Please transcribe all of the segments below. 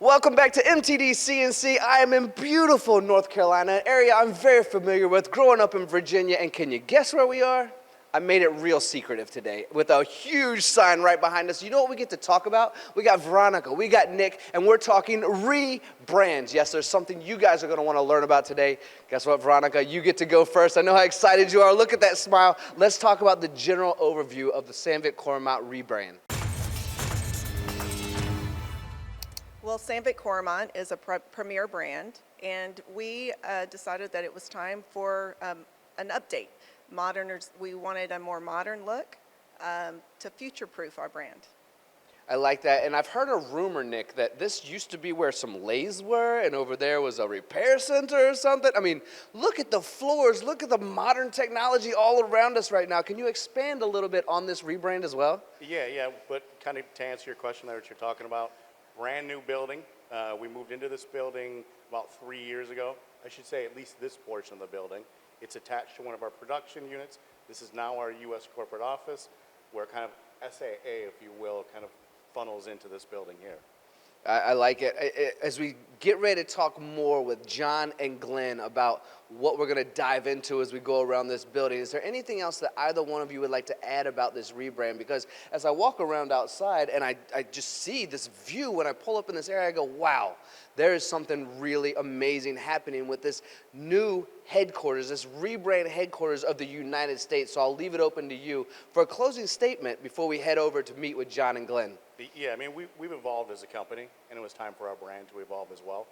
Welcome back to MTDCNC. I am in beautiful North Carolina, an area I'm very familiar with, growing up in Virginia. And can you guess where we are? I made it real secretive today with a huge sign right behind us. You know what we get to talk about? We got Veronica, we got Nick, and we're talking rebrands. Yes, there's something you guys are going to want to learn about today. Guess what, Veronica? You get to go first. I know how excited you are. Look at that smile. Let's talk about the general overview of the Sandvik Coromant rebrand. Well, Sandvik Coromant is a premier brand, and we decided that it was time for an update. We wanted a more modern look to future-proof our brand. I like that, and I've heard a rumor, Nick, that this used to be where some lathes were, and over there was a repair center or something. I mean, look at the floors, look at the modern technology all around us right now. Can you expand a little bit on this rebrand as well? Yeah, but kind of to answer your question there, what you're talking about, brand new building. We moved into this building about 3 years ago. I should say at least this portion of the building. It's attached to one of our production units. This is now our U.S. corporate office, where kind of SAA, if you will, kind of funnels into this building here. I like it. As we get ready to talk more with Jon and Glenn about what we're going to dive into as we go around this building, is there anything else that either one of you would like to add about this rebrand? Because as I walk around outside and I just see this view, when I pull up in this area, I go, wow, there is something really amazing happening with this new headquarters, this rebrand headquarters of the United States. So I'll leave it open to you for a closing statement before we head over to meet with Jon and Glenn. Yeah, I mean, we've evolved as a company, and it was time for our brand to evolve as well.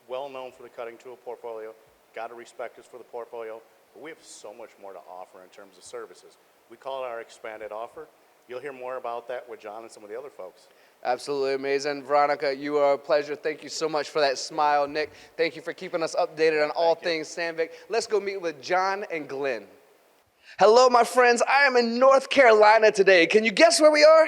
Well known for the cutting tool portfolio, got to respect us for the portfolio, but we have so much more to offer in terms of services. We call it our expanded offer. You'll hear more about that with Jon and some of the other folks. Absolutely amazing. Veronica, you are a pleasure. Thank you so much for that smile. Nick, thank you for keeping us updated on all things Sandvik. Let's go meet with Jon and Glenn. Hello, my friends. I am in North Carolina today. Can you guess where we are?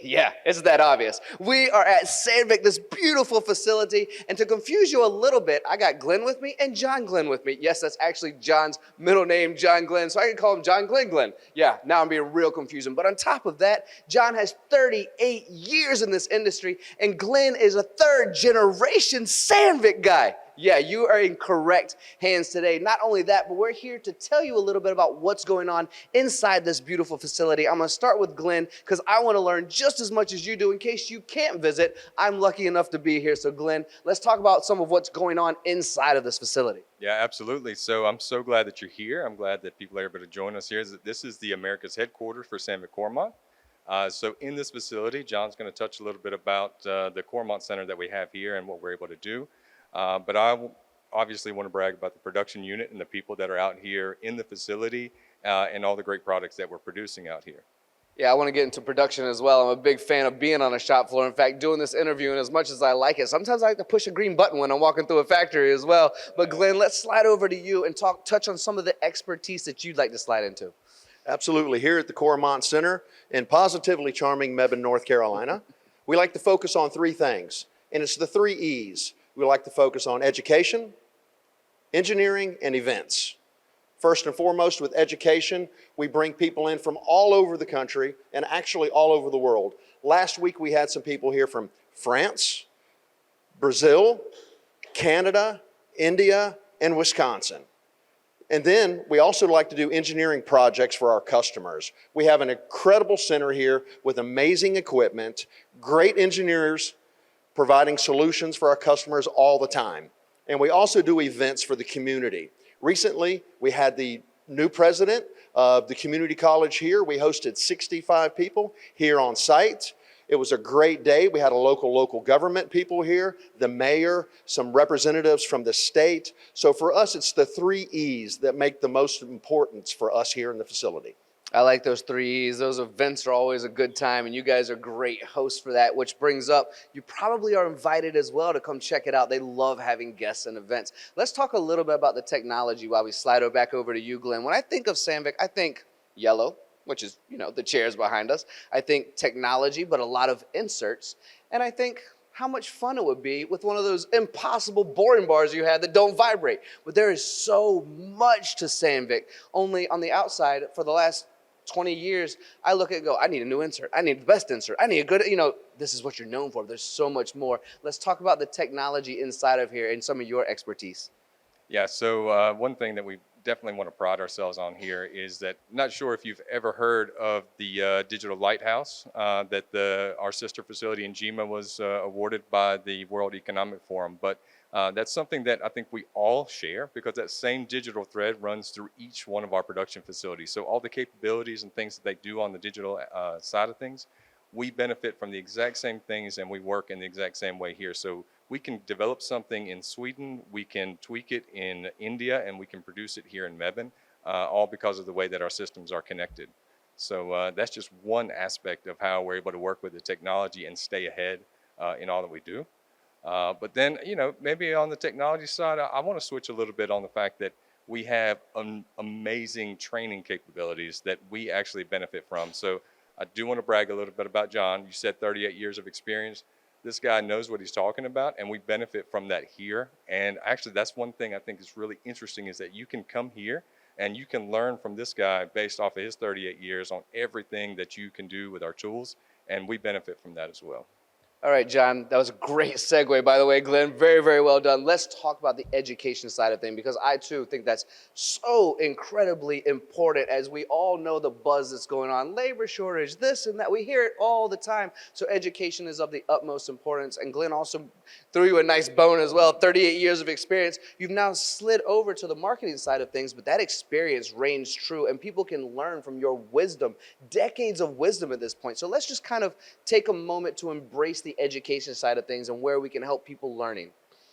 Yeah, it's that obvious. We are at Sandvik, this beautiful facility, and to confuse you a little bit, I got Glenn with me and Jon Glenn with me. Yes, that's actually Jon's middle name, Jon Glenn, so I can call him Jon Glenn. Yeah, now I'm being real confusing. But on top of that, Jon has 38 years in this industry, and Glenn is a third-generation Sandvik guy. Yeah, you are in correct hands today. Not only that, but we're here to tell you a little bit about what's going on inside this beautiful facility. I'm going to start with Glenn because I want to learn just as much as you do. In case you can't visit, I'm lucky enough to be here. So Glenn, let's talk about some of what's going on inside of this facility. Yeah, absolutely. So I'm so glad that you're here. I'm glad that people are able to join us here. This is the America's headquarters for Sandvik Coromant. So in this facility, Jon's going to touch a little bit about the Coromant Center that we have here and what we're able to do. But I obviously want to brag about the production unit and the people that are out here in the facility and all the great products that we're producing out here. Yeah, I want to get into production as well. I'm a big fan of being on a shop floor. In fact, doing this interview, and as much as I like it, sometimes I like to push a green button when I'm walking through a factory as well. But Glenn, let's slide over to you and touch on some of the expertise that you'd like to slide into. Absolutely. Here at the Coromant Center in positively charming Mebane, North Carolina, we like to focus on three things, and it's the 3 E's. We like to focus on education, engineering, and events. First and foremost, with education, we bring people in from all over the country and actually all over the world. Last week, we had some people here from France, Brazil, Canada, India, and Wisconsin. And then we also like to do engineering projects for our customers. We have an incredible center here with amazing equipment, great engineers, providing solutions for our customers all the time. And we also do events for the community. Recently, we had the new president of the community college here. We hosted 65 people here on site. It was a great day. We had a local government people here, the mayor, some representatives from the state. So for us, it's the 3 E's that make the most importance for us here in the facility. I like those 3 E's. Those events are always a good time, and you guys are great hosts for that, which brings up, you probably are invited as well to come check it out. They love having guests and events. Let's talk a little bit about the technology while we slide it back over to you, Glenn. When I think of Sandvik, I think yellow, which is, the chairs behind us. I think technology, but a lot of inserts. And I think how much fun it would be with one of those impossible boring bars you had that don't vibrate. But there is so much to Sandvik. Only on the outside, for the last 20 years, I look at it and go, I need a new insert. I need the best insert. I need a good, this is what you're known for. There's so much more. Let's talk about the technology inside of here and some of your expertise. Yeah, so one thing that we definitely want to pride ourselves on here is that, not sure if you've ever heard of the digital Lighthouse that our sister facility in Jima was awarded by the World Economic Forum, but that's something that I think we all share, because that same digital thread runs through each one of our production facilities. So all the capabilities and things that they do on the digital side of things, we benefit from the exact same things, and we work in the exact same way here. So we can develop something in Sweden, we can tweak it in India, and we can produce it here in Mebane, all because of the way that our systems are connected. So that's just one aspect of how we're able to work with the technology and stay ahead in all that we do. But then, maybe on the technology side, I want to switch a little bit on the fact that we have amazing training capabilities that we actually benefit from. So I do want to brag a little bit about Jon. You said 38 years of experience. This guy knows what he's talking about, and we benefit from that here. And actually, that's one thing I think is really interesting, is that you can come here and you can learn from this guy based off of his 38 years on everything that you can do with our tools, and we benefit from that as well. All right, Jon, that was a great segue, by the way, Glenn. Very, very well done. Let's talk about the education side of things, because I, too, think that's so incredibly important. As we all know the buzz that's going on, labor shortage, this and that. We hear it all the time. So education is of the utmost importance. And Glenn also threw you a nice bone as well, 38 years of experience. You've now slid over to the marketing side of things, but that experience reigns true, and people can learn from your wisdom, decades of wisdom at this point. So let's just kind of take a moment to embrace the education side of things and where we can help people learning.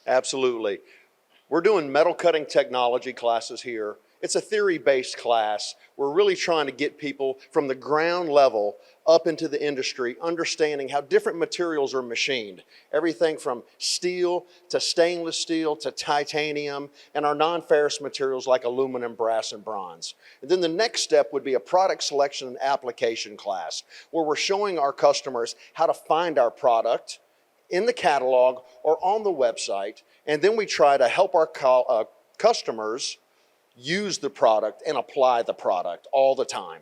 Absolutely. We're doing metal cutting technology classes here. It's a theory-based class. We're really trying to get people from the ground level up into the industry, understanding how different materials are machined. Everything from steel to stainless steel to titanium, and our non-ferrous materials like aluminum, brass, and bronze. And then the next step would be a product selection and application class, where we're showing our customers how to find our product in the catalog or on the website, and then we try to help our customers use the product and apply the product all the time.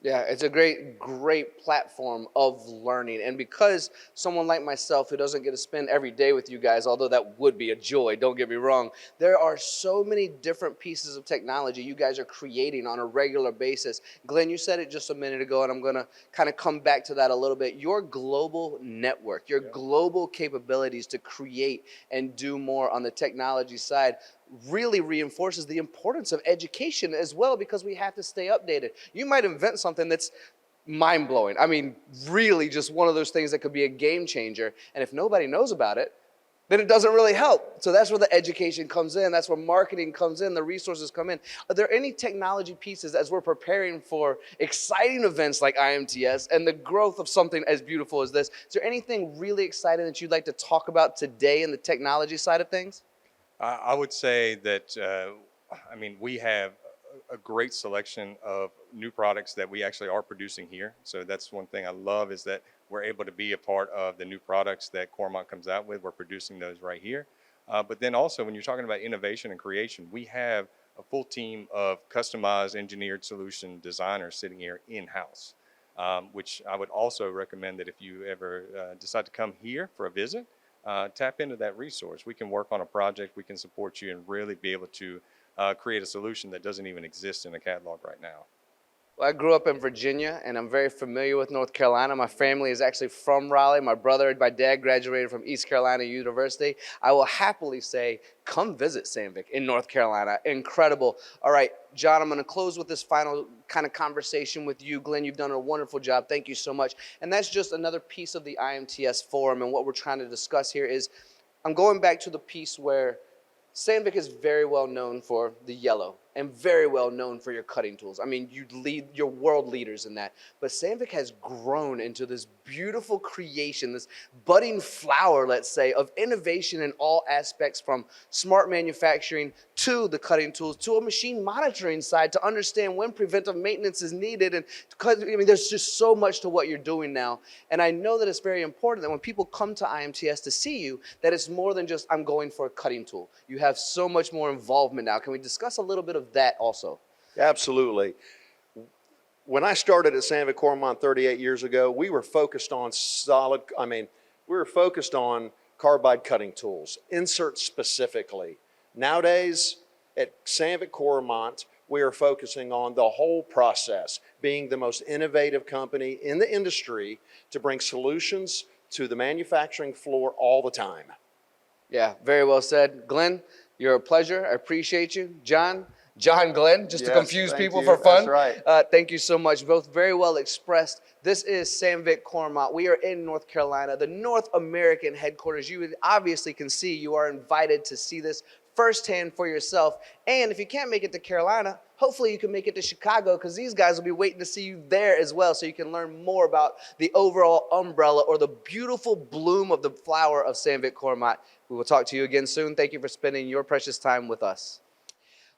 Yeah, it's a great platform of learning. And because someone like myself who doesn't get to spend every day with you guys, although that would be a joy, don't get me wrong, there are so many different pieces of technology you guys are creating on a regular basis. Glenn, you said it just a minute ago, and I'm going to kind of come back to that a little bit. Your global network, your global capabilities to create and do more on the technology side really reinforces the importance of education as well, because we have to stay updated. You might invent something that's mind-blowing. I mean, really just one of those things that could be a game changer. And if nobody knows about it, then it doesn't really help. So that's where the education comes in. That's where marketing comes in. The resources come in. Are there any technology pieces as we're preparing for exciting events like IMTS and the growth of something as beautiful as this? Is there anything really exciting that you'd like to talk about today in the technology side of things? I would say that, we have a great selection of new products that we actually are producing here. So that's one thing I love, is that we're able to be a part of the new products that Coromant comes out with. We're producing those right here. But then also, when you're talking about innovation and creation, we have a full team of customized engineered solution designers sitting here in-house, which I would also recommend that if you ever decide to come here for a visit, tap into that resource. We can work on a project, we can support you, and really be able to create a solution that doesn't even exist in the catalog right now. Well, I grew up in Virginia, and I'm very familiar with North Carolina. My family is actually from Raleigh. My dad graduated from East Carolina University. I will happily say, come visit Sandvik in North Carolina. Incredible. All right, Jon, I'm going to close with this final kind of conversation with you. Glenn, you've done a wonderful job. Thank you so much. And that's just another piece of the IMTS forum, and what we're trying to discuss here is, I'm going back to the piece where Sandvik is very well known for the yellow and very well known for your cutting tools. I mean, you're world leaders in that. But Sandvik has grown into this beautiful creation, this budding flower, let's say, of innovation in all aspects, from smart manufacturing to the cutting tools to a machine monitoring side to understand when preventive maintenance is needed. And there's just so much to what you're doing now. And I know that it's very important that when people come to IMTS to see you, that it's more than just, I'm going for a cutting tool. You have so much more involvement now. Can we discuss a little bit of that also? Absolutely. when I started at Sandvik Coromant 38 years ago, we were focused on we were focused on carbide cutting tools, inserts specifically. Nowadays, at Sandvik Coromant, we are focusing on the whole process, being the most innovative company in the industry to bring solutions to the manufacturing floor all the time. Yeah, very well said. Glenn, you're a pleasure. I appreciate you. Jon Glenn, just to Yes, confuse thank people you. for fun. That's right. Thank you so much. Both very well expressed. This is Sandvik Coromant. We are in North Carolina, the North American headquarters. You obviously can see, you are invited to see this firsthand for yourself. And if you can't make it to Carolina, hopefully you can make it to Chicago, because these guys will be waiting to see you there as well, so you can learn more about the overall umbrella or the beautiful bloom of the flower of Sandvik Coromant. We will talk to you again soon. Thank you for spending your precious time with us.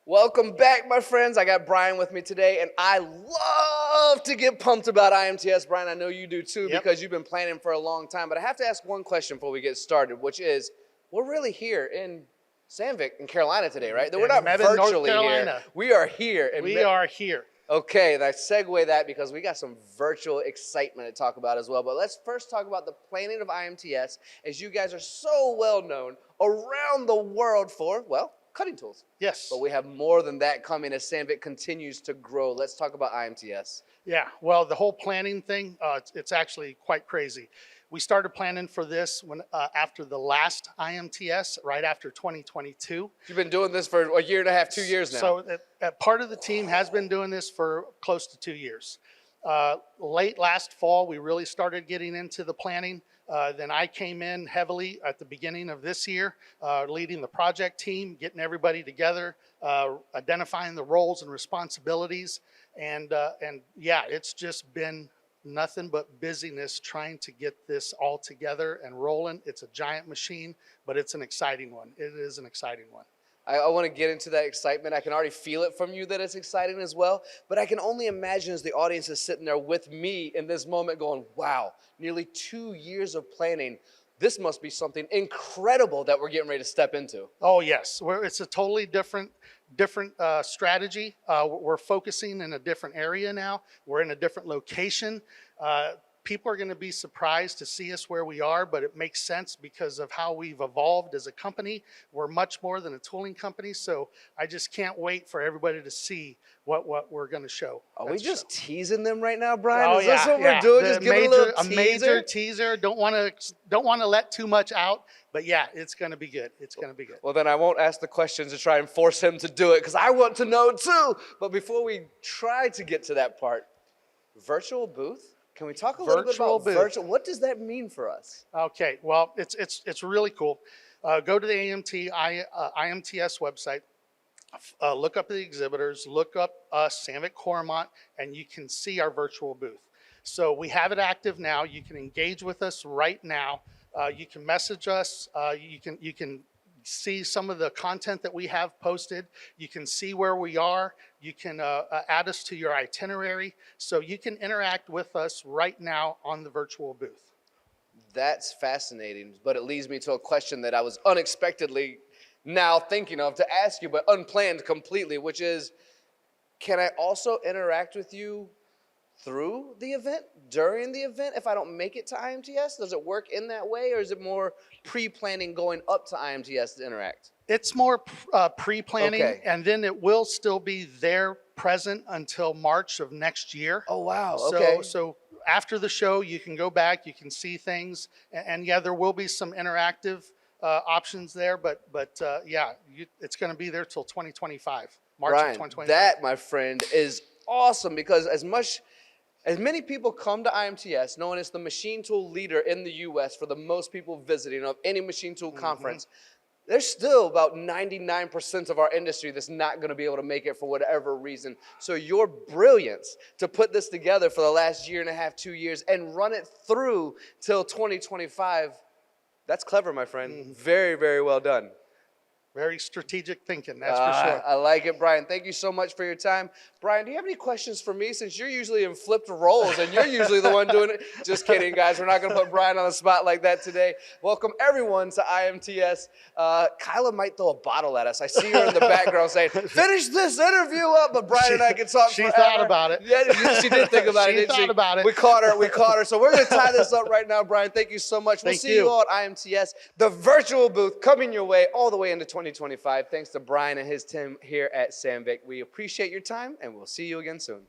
Welcome back, my friends. I got Brian with me today, and I love to get pumped about IMTS. Brian, I know you do too, because you've been planning for a long time. But I have to ask one question before we get started, which is, we're really here in Sandvik in Carolina today, right? We're not virtually here. We are here. We are here. Okay, and I segue that because we got some virtual excitement to talk about as well. But let's first talk about the planning of IMTS, as you guys are so well known around the world for, well, cutting tools. Yes. But we have more than that coming as Sandvik continues to grow. Let's talk about IMTS. Yeah, well, the whole planning thing, it's actually quite crazy. We started planning for this when after the last IMTS, right after 2022. You've been doing this for a year and a half, 2 years now. So part of the team has been doing this for close to 2 years. Late last fall, we really started getting into the planning. Then I came in heavily at the beginning of this year, leading the project team, getting everybody together, identifying the roles and responsibilities. And yeah, it's just been nothing but busyness trying to get this all together and rolling. It's a giant machine, but it's an exciting one. It is an exciting one. I want to get into that excitement. I can already feel it from you that it's exciting as well. But I can only imagine as the audience is sitting there with me in this moment going, wow, nearly 2 years of planning. This must be something incredible that we're getting ready to step into. Oh, yes. It's a totally different strategy. We're focusing in a different area now. We're in a different location. People are going to be surprised to see us where we are, but it makes sense because of how we've evolved as a company. We're much more than a tooling company, so I just can't wait for everybody to see what we're going to show. Are we just teasing them right now, Brian? Oh, Is this what we're doing? Just giving a major teaser. Don't want to let too much out, but yeah, it's going to be good. It's going to be good. Well, then I won't ask the questions to try and force him to do it, because I want to know too. But before we try to get to that part, virtual booth? Can we talk a little bit about virtual? What does that mean for us? Okay, well, it's really cool. Go to the IMTS website, look up the exhibitors, look up us, Sandvik Coromant, and you can see our virtual booth. So we have it active now. You can engage with us right now. You can message us. You can see some of the content that we have posted. You can see where we are. You can add us to your itinerary. So you can interact with us right now on the virtual booth. That's fascinating, but it leads me to a question that I was unexpectedly now thinking of to ask you, but unplanned completely, which is, can I also interact with you through the event, during the event, if I don't make it to IMTS? Does it work in that way, or is it more pre-planning going up to IMTS to interact? It's more pre-planning, Okay. and then it will still be there present until March of next year. Oh, wow, okay. So after the show, you can go back, you can see things, and yeah, there will be some interactive options there, but yeah, it's going to be there till 2025, March Brian, of 2025. that, my friend, is awesome, because as many people come to IMTS knowing it's the machine tool leader in the U.S. for the most people visiting of any machine tool conference, there's still about 99% of our industry that's not going to be able to make it for whatever reason. So your brilliance to put this together for the last year and a half, 2 years, and run it through till 2025, that's clever, my friend. Very, very well done. Very strategic thinking, that's for sure. I like it, Brian. Thank you so much for your time. Brian, do you have any questions for me since you're usually in flipped roles and you're usually the one doing it? Just kidding, guys. We're not going to put Brian on the spot like that today. Welcome, everyone, to IMTS. Kyla might throw a bottle at us. I see her in the background saying, finish this interview up, but Brian and I can talk She forever. thought about it. Yeah, she did think about it, She didn't she? thought about it. We caught her. So we're going to tie this up right now, Brian. Thank you so much. We'll Thank see you you. all at IMTS, the virtual booth coming your way all the way into 2025. Thanks to Brian and his team here at Sandvik. We appreciate your time, and we'll see you again soon.